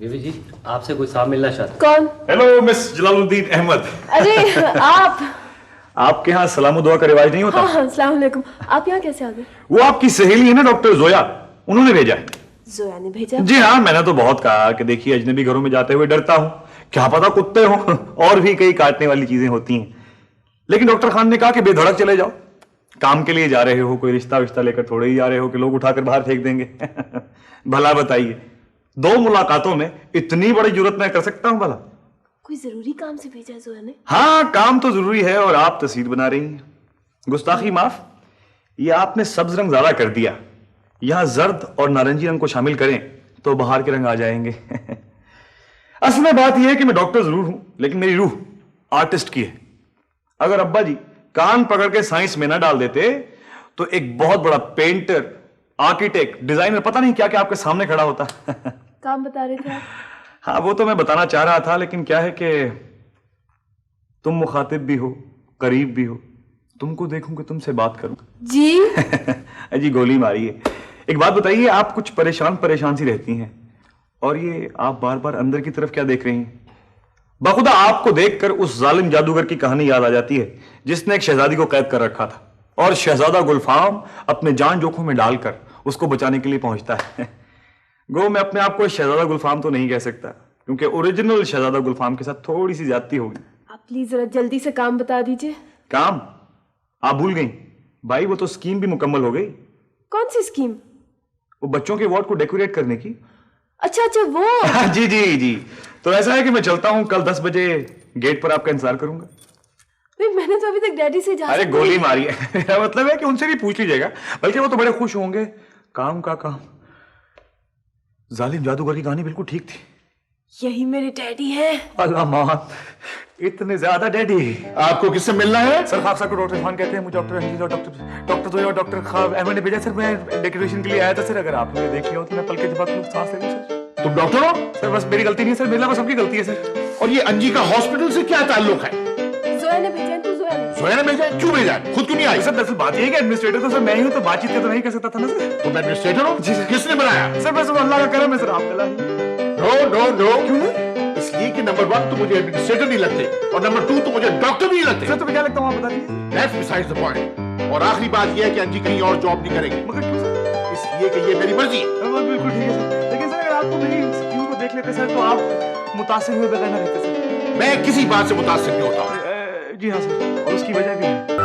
बीवी जी, आपसे कोई साहब मिलना चाहता। कौन? Hello miss Jalaluddin Ahmed. अरे आप आपके यहाँ सलाम दुआ का रिवाज नहीं होता? हाँ हाँ, अस्सलाम वालेकुम। आप यहाँ कैसे आ गए? वो आपकी सहेली है ना डॉक्टर जोया, उन्होंने भेजा है। जोया ने भेजा? जी हाँ, मैंने तो बहुत कहा कि देखिए अजनबी घरों में जाते हुए डरता हूँ, क्या पता कुत्ते हो और भी कई काटने वाली चीजें होती हैं। लेकिन डॉक्टर खान ने कहा कि बेधड़क चले जाओ, काम के लिए जा रहे हो, कोई रिश्ता विश्ता लेकर थोड़े ही जा रहे हो कि लोग उठाकर बाहर फेंक देंगे। भला बताइए, 2 मुलाकातों में इतनी बड़ी जरूरत मैं कर सकता हूँ भला? कोई जरूरी काम से भेजा है जोया ने? हाँ, काम तो जरूरी है और आप तस्वीर बना रही हैं। गुस्ताखी माफ, ये आपने सब्ज रंग ज्यादा कर दिया। यहां जर्द और नारंगी रंग को शामिल करें तो बाहर के रंग आ जाएंगे। असल में बात यह है कि मैं डॉक्टर जरूर हूं, लेकिन मेरी रूह आर्टिस्ट की है। अगर अब्बा जी कान पकड़ के साइंस में ना डाल देते तो एक बहुत बड़ा पेंटर, आर्किटेक्ट, डिजाइनर, पता नहीं क्या क्या आपके सामने खड़ा होता। काम बता रहे थे आप? हाँ, वो तो मैं बताना चाह रहा था, लेकिन क्या है कि तुम मुखातिब भी हो, करीब भी हो, तुमको देखूं कि तुमसे बात करूं। जी जी गोली मारी है। एक बात बताइए, आप कुछ परेशान सी रहती हैं, और ये आप बार बार अंदर की तरफ क्या देख रही हैं? बखुदा आपको देखकर उस जालिम जादूगर की कहानी याद आ जाती है जिसने एक शहजादी को कैद कर रखा था, और शहजादा गुलफाम अपने जान जोखिम में डालकर उसको बचाने के लिए पहुंचता है। गो मैं अपने आप को शहजादा गुलफाम तो नहीं कह सकता, क्योंकि ओरिजिनल शहजादा गुलफाम के साथ थोड़ी सी ज्यादती होगी। आप प्लीज जरा जल्दी से काम बता दीजिए। काम? आप भूल गई भाई, वो तो स्कीम भी मुकम्मल हो गई। कौन सी स्कीम? वो बच्चों के वार्ड को डेकोरेट करने की। अच्छा अच्छा, वो। जी जी जी। तो ऐसा है कि मैं चलता हूँ, कल 10 बजे गेट पर आपका इंतजार करूंगा। नहीं, मैंने तो अभी तक डैडी से अरे गोली मारी है। मेरा मतलब है कि उनसे भी पूछ लीजिएगा, बल्कि वो तो बड़े खुश होंगे। काम का काम। जालिम जादूगर की कहानी बिल्कुल ठीक थी। यही मेरे डैडी हैं। अल्लाह मान, इतने ज्यादा डैडी। आपको किससे मिलना है? सर खाब साहब को डॉक्टर खान कहते हैं, मुझे डॉक्टर रंजीत और डॉक्टर जोया और डॉक्टर खाब अहमद ने भेजा। सर मैं डेकोरेशन के लिए आया था सर, अगर आपने देख लिया हो तो मैं पल के जब सांस ले लूं सर। तुम डॉक्टर हो? सर बस मेरी गलती नहीं है सर, मेरा बस सबकी गलती है सर। और ये अंजी का हॉस्पिटल से क्या ताल्लुक है? जोया ने भेजा है तो जोया ने। जोया ने भेजा? क्यों भेजा? खुद क्यों नहीं आई? सर दरअसल बात ये है कि एडमिनिस्ट्रेटर तो सर मैं ही हूं, तो बातचीत तो नहीं कर सकता था ना सर। तुम एडमिनिस्ट्रेटर हो? जी सर। किसने बनाया? सर बस अल्लाह का करम है सर, आप कला। No no no. क्यों नहीं? इसलिए कि नंबर 1 तो मुझे एडमिनिस्ट्रेटर नहीं लगते, और नंबर 2 तो मुझे डॉक्टर नहीं लगते। सर तो मैं क्या लगता हूँ आप बता दीजिए। That's besides the point. और आखिरी बात यह है कि अंजी कहीं और जॉब नहीं करेंगे। मगर क्यों सर? इसलिए कि ये मेरी मर्जी है। बिल्कुल ठीक है सर, लेकिन सर अगर आपको मेरी स्कीम को देख लेते सर तो आप मुतासिर हुए बगैर ना रहते सर। मैं किसी बात से मुतासिर नहीं होता हूँ। जी हाँ सर, और उसकी वजह भी है।